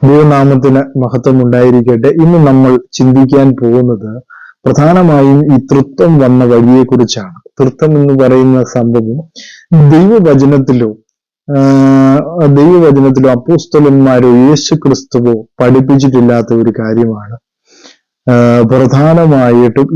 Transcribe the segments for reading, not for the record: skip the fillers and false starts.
ദൈവനാമത്തിന് മഹത്വം ഉണ്ടായിരിക്കട്ടെ. ഇന്ന് നമ്മൾ ചിന്തിക്കാൻ പോകുന്നത് പ്രധാനമായും ഈ തൃത്വം വന്ന വഴിയെക്കുറിച്ചാണ്. തൃത്വം എന്ന് പറയുന്ന സംഭവം ദൈവവചനത്തിലോ അപ്പോസ്തലന്മാരോ യേശു ക്രിസ്തുവോ പഠിപ്പിച്ചിട്ടില്ലാത്ത ഒരു കാര്യമാണ്. പ്രധാനമായിട്ടും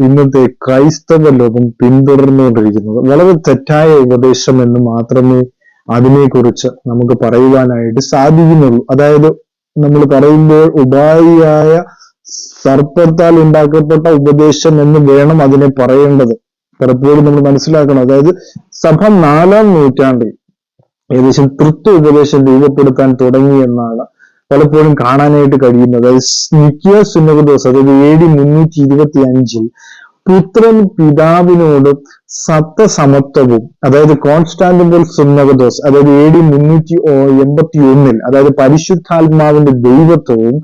ഇന്നത്തെ ക്രൈസ്തവ ലോകം പിന്തുടർന്നുകൊണ്ടിരിക്കുന്നത് വളരെ തെറ്റായ ഉപദേശം എന്ന് മാത്രമേ അതിനെക്കുറിച്ച് നമുക്ക് പറയുവാനായിട്ട് സാധിക്കുന്നുള്ളൂ. അതായത് നമ്മൾ പറയുമ്പോൾ ഉപായിയായ സർപ്പത്താൽ ഉണ്ടാക്കപ്പെട്ട ഉപദേശം എന്ന് വേണം അതിനെ പറയേണ്ടത്. പലപ്പോഴും നമ്മൾ മനസ്സിലാക്കണം. അതായത് സഭ 4-ാം നൂറ്റാണ്ടിൽ ഏകദേശം തൃത്വ ഉപദേശം രൂപപ്പെടുത്താൻ തുടങ്ങി എന്നാണ് പലപ്പോഴും കാണാനായിട്ട് കഴിയുന്നത്. അതായത് നിക്കിയ സുന്നഹദോസ്, അതായത് AD 325 പുത്രൻ പിതാവിനോട് സത്തസമത്വവും, അതായത് കോൺസ്റ്റാന്റിനോപ്പിൾ സുന്നഹദോസ്, അതായത് AD 381 അതായത് പരിശുദ്ധാത്മാവിന്റെ ദൈവത്വവും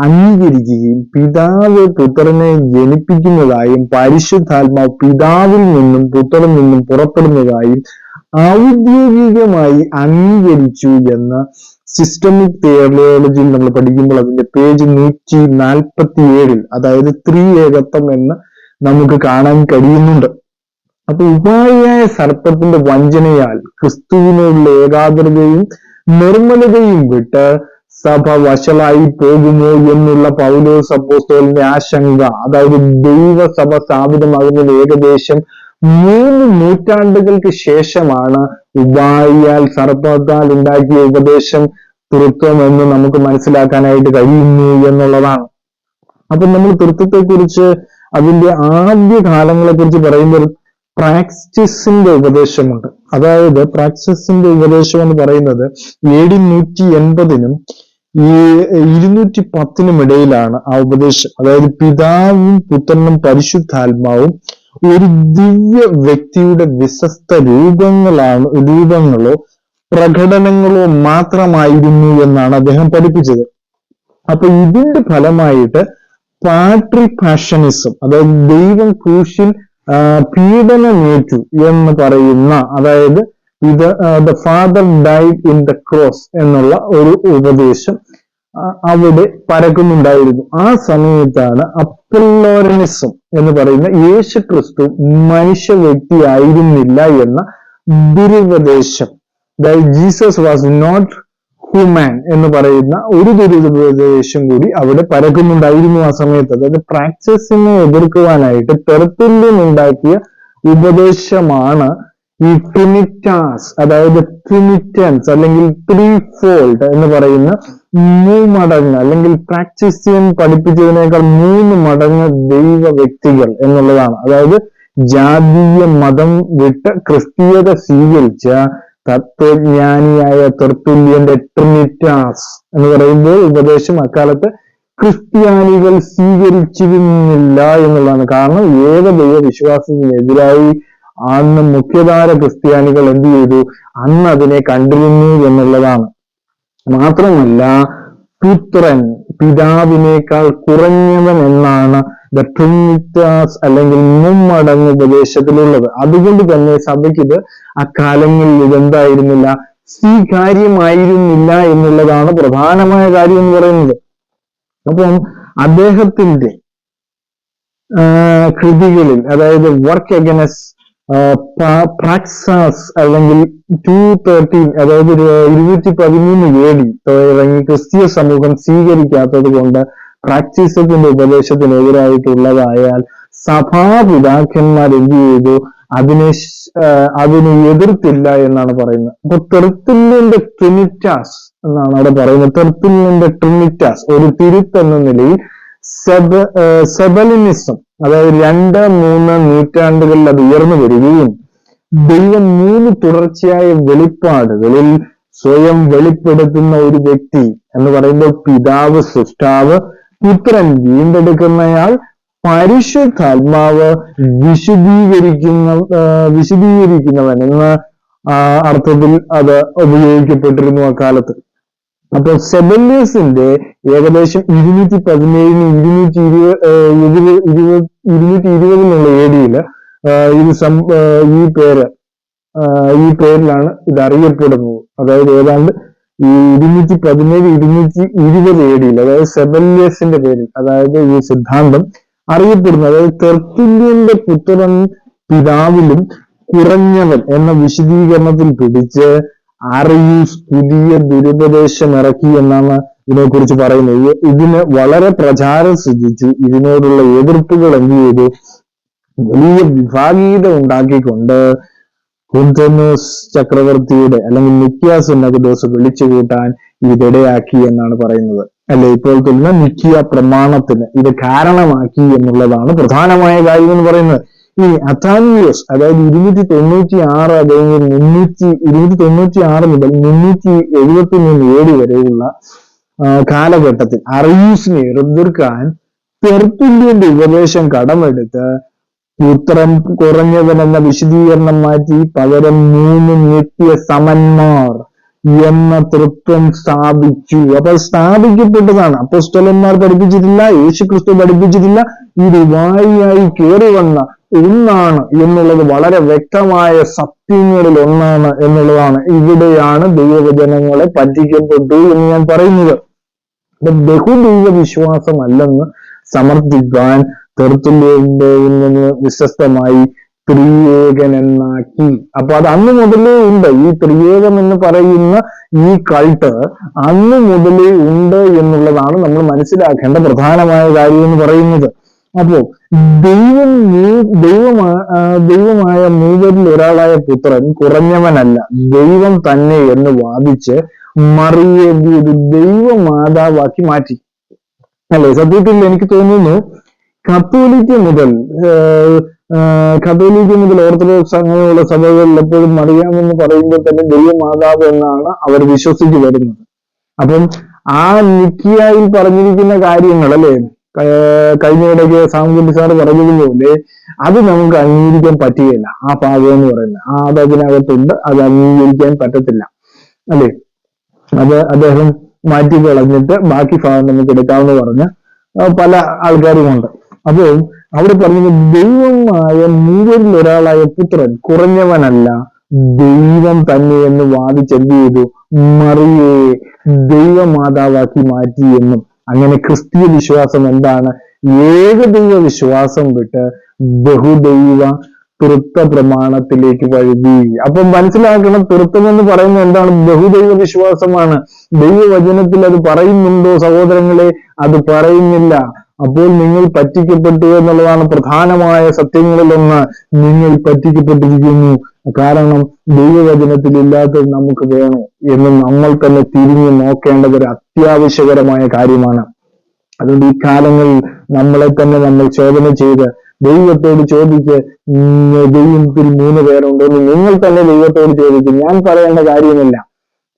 അംഗീകരിക്കുകയും പിതാവ് പുത്രനെ ജനിപ്പിക്കുന്നതായും പരിശുദ്ധാത്മാവ് പിതാവിൽ നിന്നും പുത്രനിൽ നിന്നും പുറപ്പെടുന്നതായും ഔദ്യോഗികമായി അംഗീകരിച്ചു എന്ന് സിസ്റ്റമിക് തിയോളജിയിൽ നമ്മൾ പഠിക്കുമ്പോൾ അതിന്റെ പേജ് 147 അതായത് ത്രിയേകത്വം എന്ന് നമുക്ക് കാണാൻ കഴിയുന്നുണ്ട്. അപ്പൊ ഉപായിയായ സർപ്പത്തിന്റെ വഞ്ചനയാൽ ക്രിസ്തുവിനോടുള്ള ഏകാഗ്രതയും നിർമ്മലതയും വിട്ട് സഭ വഷളായി പോകുമോ എന്നുള്ള പൗലോസ് അപ്പോസ്തലന്റെ ആശങ്ക, അതായത് ദൈവസഭ സ്ഥാപിതമാകുന്നത് ഏകദേശം 3 നൂറ്റാണ്ടുകൾക്ക് ശേഷമാണ് ഉപായിയാൽ സർപ്പത്താൽ ഉണ്ടാക്കിയ ഉപദേശം തൃത്വം എന്ന് നമുക്ക് മനസ്സിലാക്കാനായിട്ട് കഴിയുന്നു എന്നുള്ളതാണ്. അപ്പൊ നമ്മൾ തൃത്വത്തെക്കുറിച്ച് അതിന്റെ ആദ്യ കാലങ്ങളെ കുറിച്ച് പറയുമ്പോൾ പ്രാക്സിസിന്റെ ഉപദേശമുണ്ട്. അതായത് പ്രാക്സിസിന്റെ ഉപദേശം എന്ന് പറയുന്നത് AD 180 ഈ 210 ഇടയിലാണ് ആ ഉപദേശം. അതായത് പിതാവും പുത്രനും പരിശുദ്ധാത്മാവും ഒരു ദിവ്യ വ്യക്തിയുടെ വിശ്വസ്ത രൂപങ്ങളോ പ്രകടനങ്ങളോ മാത്രമായിരുന്നു എന്നാണ് അദ്ദേഹം പഠിപ്പിച്ചത്. അപ്പൊ ഇതിന്റെ ഫലമായിട്ട് പാട്രിപാഷനിസം, അതായത് ദൈവം ക്രൂശിൽ പീഡനമേറ്റു എന്ന് പറയുന്ന, അതായത് ഇത് the father died in the cross എന്നുള്ള ഒരു ഉപദേശം അവിടെ പരക്കുന്നുണ്ടായിരുന്നു. ആ സമയത്താണ് അപ്പല്ലോരനിസം എന്ന് പറയുന്ന യേശു ക്രിസ്തു മനുഷ്യ വ്യക്തി ആയിരുന്നില്ല എന്ന ദുരുപദേശം, അതായത് ജീസസ് വാസ് നോട്ട് ഹ്യൂമാൻ എന്ന് പറയുന്ന ഒരു ദുരുപദേശം കൂടി അവിടെ പരക്കുന്നുണ്ടായിരുന്നു ആ സമയത്ത്. അതായത് പ്രാക്സിസിനെ എതിർക്കുവാനായിട്ട് തെർത്തുല്യൻ ഉണ്ടാക്കിയ ഉപദേശമാണ് ഈ ട്രിനിറ്റാസ്, അതായത് ട്രിനിറ്റൻസ് അല്ലെങ്കിൽ ത്രീ ഫോൾഡ് എന്ന് പറയുന്ന 3 മടങ്ങ്, അല്ലെങ്കിൽ പ്രാക്സിസിയൻ പഠിപ്പിച്ചതിനേക്കാൾ 3 മടങ്ങ് ദൈവ വ്യക്തികൾ എന്നുള്ളതാണ്. അതായത് ജാതീയ മതം വിട്ട് ക്രിസ്തീയത സ്വീകരിച്ച തത്വജ്ഞാനിയായ തെർത്തുല്യന്റെ ട്രിനിറ്റാസ് എന്ന് പറയുമ്പോൾ ഉപദേശം അക്കാലത്ത് ക്രിസ്ത്യാനികൾ സ്വീകരിച്ചിരുന്നില്ല എന്നുള്ളതാണ്. കാരണം ഏകദൈവ വിശ്വാസത്തിനെതിരായി അന്ന് മുഖ്യധാര ക്രിസ്ത്യാനികൾ എന്ത് ചെയ്തു? അന്ന് അതിനെ കണ്ടിരുന്നു എന്നുള്ളതാണ്. മാത്രമല്ല പുത്രൻ പിതാവിനേക്കാൾ കുറഞ്ഞവൻ എന്നാണ് ദ ട്രിനിറ്റാസ് അല്ലെങ്കിൽ 3 മടങ്ങ് ഉപദേശത്തിലുള്ളത്. അതുകൊണ്ട് തന്നെ സഭയ്ക്ക് ഇത് അക്കാലങ്ങളിൽ ഇതെന്തായിരുന്നില്ല, സ്വീകാര്യമായിരുന്നില്ല എന്നുള്ളതാണ് പ്രധാനമായ കാര്യം എന്ന് പറയുന്നത്. അപ്പം അദ്ദേഹത്തിന്റെ കൃതികളിൽ, അതായത് വർക്ക് അഗൈൻസ്റ്റ് പ്രാക്സാസ് അല്ലെങ്കിൽ 213 അതായത് 213 AD ഇറങ്ങി ക്രിസ്തീയ സമൂഹം സ്വീകരിക്കാത്തത് കൊണ്ട് പ്രാക്സിസത്തിന്റെ ഉപദേശത്തിനെതിരായിട്ടുള്ളതായാൽ സഭാപിതാക്കന്മാർ എന്ത് ചെയ്തു? അതിനെ എതിർത്തില്ല എന്നാണ് പറയുന്നത്. അപ്പൊ തെർത്തുല്യന്റെ ട്രിനിറ്റാസ് എന്നാണ് അവിടെ പറയുന്നത്. തെർത്തുല്യന്റെ ട്രിനിറ്റാസ് ഒരു തിരുത്തെന്ന നിലയിൽ സെബലിനിസം, അതായത് 2-3 നൂറ്റാണ്ടുകളിൽ അത് ഉയർന്നു വരികയും ദൈവം 3 തുടർച്ചയായ വെളിപ്പാടുകളിൽ സ്വയം വെളിപ്പെടുത്തുന്ന ഒരു വ്യക്തി എന്ന് പറയുമ്പോൾ പിതാവ് സൃഷ്ടാവ്, പുത്രൻ വീണ്ടെടുക്കുന്നയാൾ, പരിശുദ്ധാത്മാവ് വിശദീകരിക്കുന്നവൻ എന്ന അർത്ഥത്തിൽ അത് ഉപയോഗിക്കപ്പെട്ടിരുന്നു അക്കാലത്ത്. അപ്പൊ സെബല്യസിന്റെ ഏകദേശം 217-220 AD-യില് ഈ പേരിലാണ് ഇത് അറിയപ്പെടുന്നത്. അതായത് ഏതാണ്ട് ഈ 217 AD അതായത് സെബല്യസിന്റെ പേരിൽ, അതായത് ഈ സിദ്ധാന്തം അറിയപ്പെടുന്നു. അതായത് തെർത്തുല്യന്റെ പുത്രൻ പിതാവിലും കുറഞ്ഞവൻ എന്ന വിശദീകരണത്തിൽ പിടിച്ച് അറിയൂസ് പുതിയ ദുരുപദേശം ഇറക്കി എന്നാണ് ഇതിനെക്കുറിച്ച് പറയുന്നത്. ഇതിന് വളരെ പ്രചാരം സിദ്ധിച്ചു. ഇതിനോടുള്ള എതിർപ്പുകൾ എന്ത് ചെയ്തു? വലിയ വിഭാഗീയത ഉണ്ടാക്കിക്കൊണ്ട് കുന്തനോസ് ചക്രവർത്തിയുടെ അല്ലെങ്കിൽ നിക്കിയ സുന്നകദോസ് വിളിച്ചു കൂട്ടാൻ ഇതിടയാക്കി എന്നാണ് പറയുന്നത്. അല്ലെ, ഇപ്പോൾ തന്നെ നിക്കിയ പ്രമാണത്തിന് ഇത് കാരണമാക്കി എന്നുള്ളതാണ് പ്രധാനമായ കാര്യം എന്ന് പറയുന്നത്. ഈ അത്താനിയോസ്, അതായത് 296 അല്ലെങ്കിൽ 296 മുതൽ 373 AD വരെയുള്ള കാലഘട്ടത്തിൽ അറിയൂസിനെ എതിർക്കാൻ തെർത്തുല്യന്റെ ഉപദേശം കടമെടുത്ത് പുത്രൻ കുറഞ്ഞവനെന്ന വിശദീകരണം മാറ്റി പകരം 3 നിത്യസമന്മാർ എന്ന തൃത്വം സ്ഥാപിച്ചു. അപ്പൊ സ്ഥാപിക്കപ്പെട്ടതാണ്. അപ്പോസ്തലന്മാർ പഠിപ്പിച്ചിട്ടില്ല, യേശുക്രിസ്തു പഠിപ്പിച്ചിട്ടില്ല. ഇത് വായിയായി കയറി വന്ന ഒന്നാണ് എന്നുള്ളത് വളരെ വ്യക്തമായ സത്യങ്ങളിൽ ഒന്നാണ് എന്നുള്ളതാണ്. ഇവിടെയാണ് ദൈവജനങ്ങളെ പറ്റിക്കപ്പെട്ടു എന്ന് ഞാൻ പറയുന്നത്. ബഹുദൈവ വിശ്വാസമല്ലെന്ന് സമർത്ഥിക്കാൻ തെർത്തുല്യന്റെ നിന്ന് വ്യത്യസ്തമായി ത്രിയേകൻ എന്നാക്കി. അപ്പൊ അത് അന്ന് മുതലേ ഉണ്ട്. ഈ ത്രിയേകം എന്ന് പറയുന്ന ഈ കൾട്ട് അന്ന് മുതലേ ഉണ്ട് എന്നുള്ളതാണ് നമ്മൾ മനസ്സിലാക്കേണ്ട പ്രധാനമായ കാര്യം എന്ന് പറയുന്നത്. അപ്പോ ദൈവമായ മൂവരിൽ ഒരാളായ പുത്രൻ കുറഞ്ഞവനല്ല, ദൈവം തന്നെ എന്ന് വാദിച്ച് മറിയെ ഒരു ദൈവമാതാവാക്കി മാറ്റി. അല്ലെ, സത്യത്തിൽ എനിക്ക് തോന്നുന്നു കത്തോലിക്ക മുതൽ ഓർത്തഡോക്സ് അങ്ങനെയുള്ള സഭകളിൽ എപ്പോഴും മറിയാമെന്ന് പറയുമ്പോൾ തന്നെ ദൈവമാതാവ് എന്നാണ് അവർ വിശ്വസിച്ചു വരുന്നത്. അപ്പം ആ നിക്കിയായിൽ പറഞ്ഞിരിക്കുന്ന കാര്യങ്ങൾ, അല്ലെ, കഴിഞ്ഞിടയ്ക്ക് സാമുകുട്ടി സാറ് പറഞ്ഞതുപോലെ അത് നമുക്ക് അംഗീകരിക്കാൻ പറ്റുകയില്ല. ആ ഭാഗം എന്ന് പറയുന്നത് അത് അതിനകത്തുണ്ട്, അത് അംഗീകരിക്കാൻ പറ്റത്തില്ല. അല്ലെ, അത് അദ്ദേഹം മാറ്റി കളഞ്ഞിട്ട് ബാക്കി ഭാഗം നമുക്ക് എടുക്കാമെന്ന് പറഞ്ഞ പല ആൾക്കാരുമുണ്ട്. അപ്പോ അവിടെ പറഞ്ഞത് ദൈവമായ മൂവരിൽ ഒരാളായ പുത്രൻ കുറഞ്ഞവനല്ല, ദൈവം തന്നെ എന്ന് വാദിച്ച് എന്ത് ചെയ്തു? മറിയെ ദൈവമാതാവാക്കി മാറ്റി എന്നും. അങ്ങനെ ക്രിസ്തീയ വിശ്വാസം എന്താണ്? ഏകദൈവ വിശ്വാസം വിട്ട് ബഹുദൈവ തൃത്വ പ്രമാണത്തിലേക്ക് വഴുതി. അപ്പം മനസ്സിലാക്കണം, തൃത്വം എന്ന് പറയുന്നത് എന്താണ്? ബഹുദൈവ വിശ്വാസമാണ്. ദൈവവചനത്തിൽ അത് പറയുന്നുണ്ടോ സഹോദരങ്ങളെ? അത് പറയുന്നില്ല. അപ്പോൾ നിങ്ങൾ പറ്റിക്കപ്പെട്ടു എന്നുള്ളതാണ് പ്രധാനമായ സത്യങ്ങളിലൊന്ന്. നിങ്ങൾ പറ്റിക്കപ്പെട്ടിരിക്കുന്നു. കാരണം ദൈവവചനത്തിൽ ഇല്ലാത്തത് നമുക്ക് വേണോ എന്ന് നമ്മൾ തന്നെ തിരിഞ്ഞു നോക്കേണ്ടത് ഒരു അത്യാവശ്യകരമായ കാര്യമാണ്. അതുകൊണ്ട് ഈ കാലങ്ങളിൽ നമ്മളെ തന്നെ നമ്മൾ ചോദന ചെയ്ത് ദൈവത്തോട് ചോദിച്ച്, ദൈവത്തിൽ 3 പേരുണ്ടോ എന്ന് നിങ്ങൾ തന്നെ ദൈവത്തോട് ചോദിക്കും. ഞാൻ പറയേണ്ട കാര്യമില്ല.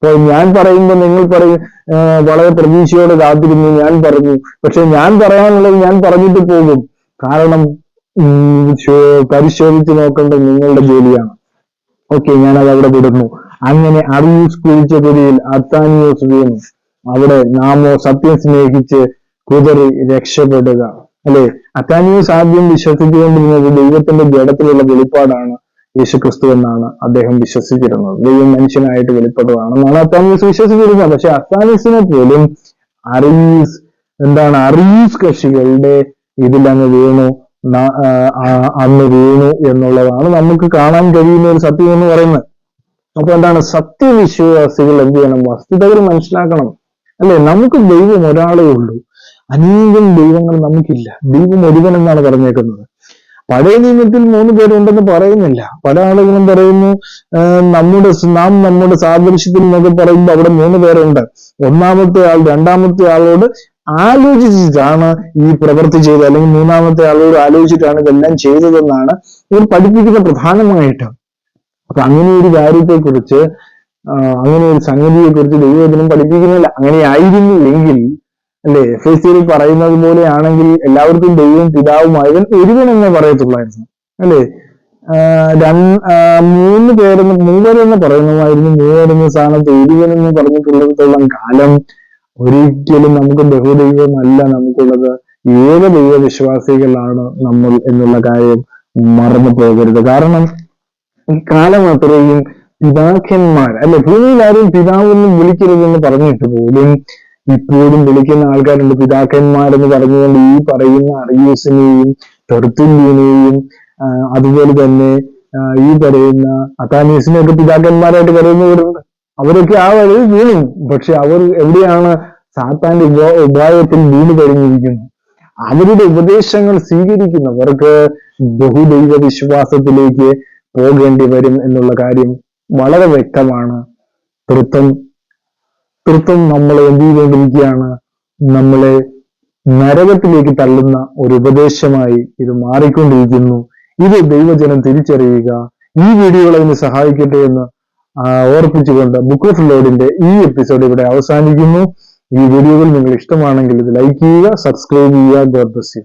അപ്പൊ ഞാൻ പറയുമ്പോൾ നിങ്ങൾ പറയും, വളരെ പ്രതീക്ഷയോടെ കാത്തിരുന്നു ഞാൻ പറഞ്ഞു. പക്ഷെ ഞാൻ പറയാനുള്ളത് ഞാൻ പറഞ്ഞിട്ട് പോകും. കാരണം പരിശോധിച്ച് നോക്കേണ്ടത് നിങ്ങളുടെ ജോലിയാണ്. ഓക്കെ, ഞാനത് അവിടെ വിടുന്നു. അങ്ങനെ അറിയൂസ് കുഴിച്ചപൊടിയിൽ അത്താനിയോസ് വീണു. അവിടെ നാമോ സത്യം സ്നേഹിച്ച് കുതറി രക്ഷപ്പെടുക. അല്ലെ, അത്താനിയോസ് ആദ്യം വിശ്വസിച്ചുകൊണ്ടിരുന്നത് ദൈവത്തിന്റെ ജഡത്തിലുള്ള വെളിപ്പാടാണ് യേശുക്രിസ്തു എന്നാണ് അദ്ദേഹം വിശ്വസിച്ചിരുന്നത്. ദൈവം മനുഷ്യനായിട്ട് വെളിപ്പെട്ടതാണെന്നാണ് അത്താനിയോസ് വിശ്വസിച്ചിരുന്നത്. പക്ഷെ അത്താനിയോസിനെ പോലും അറിയൂസ് കക്ഷികളുടെ ഇതിലങ്ങ് വീണു, അന്ന് വീണു എന്നുള്ളതാണ് നമുക്ക് കാണാൻ കഴിയുന്ന ഒരു സത്യം എന്ന് പറയുന്നത്. അപ്പൊ എന്താണ്? സത്യവിശ്വാസികൾ എന്ത് ചെയ്യണം? വസ്തുതകൾ മനസ്സിലാക്കണം. അല്ലെ, നമുക്ക് ദൈവം ഒരാളേ ഉള്ളൂ, അനേകം ദൈവങ്ങൾ നമുക്കില്ല. ദൈവം ഒരുവൻ എന്നാണ് പറഞ്ഞേക്കുന്നത്. പഴയ നിയമത്തിൽ 3 പേരുണ്ടെന്ന് പറയുന്നില്ല. പല ആളുകളും പറയുന്നു നാം നമ്മുടെ സാദൃശ്യത്തിൽ എന്നൊക്കെ പറയുമ്പോൾ അവിടെ 3 പേരുണ്ട്. ഒന്നാമത്തെ ആൾ രണ്ടാമത്തെ ആളോട് ആലോചിച്ചിട്ടാണ് ഈ പ്രവൃത്തി ചെയ്തത്, അല്ലെങ്കിൽ മൂന്നാമത്തെ ആളോട് ആലോചിച്ചിട്ടാണ് ഇതെല്ലാം ചെയ്തതെന്നാണ് ഇവർ പഠിപ്പിക്കുന്ന പ്രധാനമായിട്ട്. അപ്പൊ അങ്ങനെ ഒരു കാര്യത്തെക്കുറിച്ച്, അങ്ങനെ ഒരു സംഗതിയെക്കുറിച്ച് ദൈവവചനം പഠിപ്പിക്കുന്നില്ല. അങ്ങനെ ആയിരുന്നില്ലെങ്കിൽ, അല്ലെ, എഫേസ്യരിൽ പറയുന്നത് പോലെ ആണെങ്കിൽ എല്ലാവർക്കും ദൈവവും പിതാവുമായവൻ ഒരുവൻ എന്നേ പറയത്തുള്ളായിരുന്നു. അല്ലെ, 3 പേരെന്ന് 3 എന്ന് പറയുന്നതായിരുന്നു. 3 എന്ന സ്ഥാനത്ത് ഒരുവൻ എന്ന് പറഞ്ഞിട്ടുള്ളിടത്തോളം കാലം ഒരിക്കലും നമുക്ക് ബഹുദൈവമല്ല നമുക്കുള്ളത്. ഏകദൈവ വിശ്വാസികളാണ് നമ്മൾ എന്നുള്ള കാര്യം മറന്നു പോകരുത്. കാരണം ഈ കാലം അത്രയും പിതാക്കന്മാർ അല്ലെ, ഭൂമിയിൽ ആരും പിതാവെന്ന് വിളിക്കരുതെന്ന് പറഞ്ഞിട്ട് പോലും ഇപ്പോഴും വിളിക്കുന്ന ആൾക്കാരുണ്ട് പിതാക്കന്മാരെന്ന് പറഞ്ഞുകൊണ്ട്. ഈ പറയുന്ന അറിയൂസിനെയും തെർത്തുല്യനെയും അതുപോലെ തന്നെ ഈ പറയുന്ന അത്താനീസിനെ ഒക്കെ പിതാക്കന്മാരായിട്ട് കരുതുന്നവരുണ്ട്. അവരൊക്കെ ആ വഴിയിൽ വീണു. പക്ഷെ അവർ എവിടെയാണ്? സാത്താന്റെ ഉപായത്തിൽ വീണ് കഴിഞ്ഞിരിക്കുന്നു. അവരുടെ ഉപദേശങ്ങൾ സ്വീകരിക്കുന്നവർക്ക് ബഹുദൈവ വിശ്വാസത്തിലേക്ക് പോകേണ്ടി വരും എന്നുള്ള കാര്യം വളരെ വ്യക്തമാണ്. തൃത്വം നമ്മളെ എന്ത് ചെയ്തുകൊണ്ടിരിക്കുകയാണ്? നമ്മളെ നരകത്തിലേക്ക് തള്ളുന്ന ഒരു ഉപദേശമായി ഇത് മാറിക്കൊണ്ടിരിക്കുന്നു. ഇത് ദൈവജനം തിരിച്ചറിയുക. ഈ വീഡിയോകൾ അതിന് സഹായിക്കട്ടെ എന്ന് ഓർപ്പിച്ചുകൊണ്ട് ബുക്ക് ഓഫ് ലോർഡിന്റെ ഈ എപ്പിസോഡ് ഇവിടെ അവസാനിക്കുന്നു. ഈ വീഡിയോകൾ നിങ്ങൾ ഇഷ്ടമാണെങ്കിൽ ഇത് ലൈക്ക് ചെയ്യുക, സബ്സ്ക്രൈബ് ചെയ്യുക. God bless you.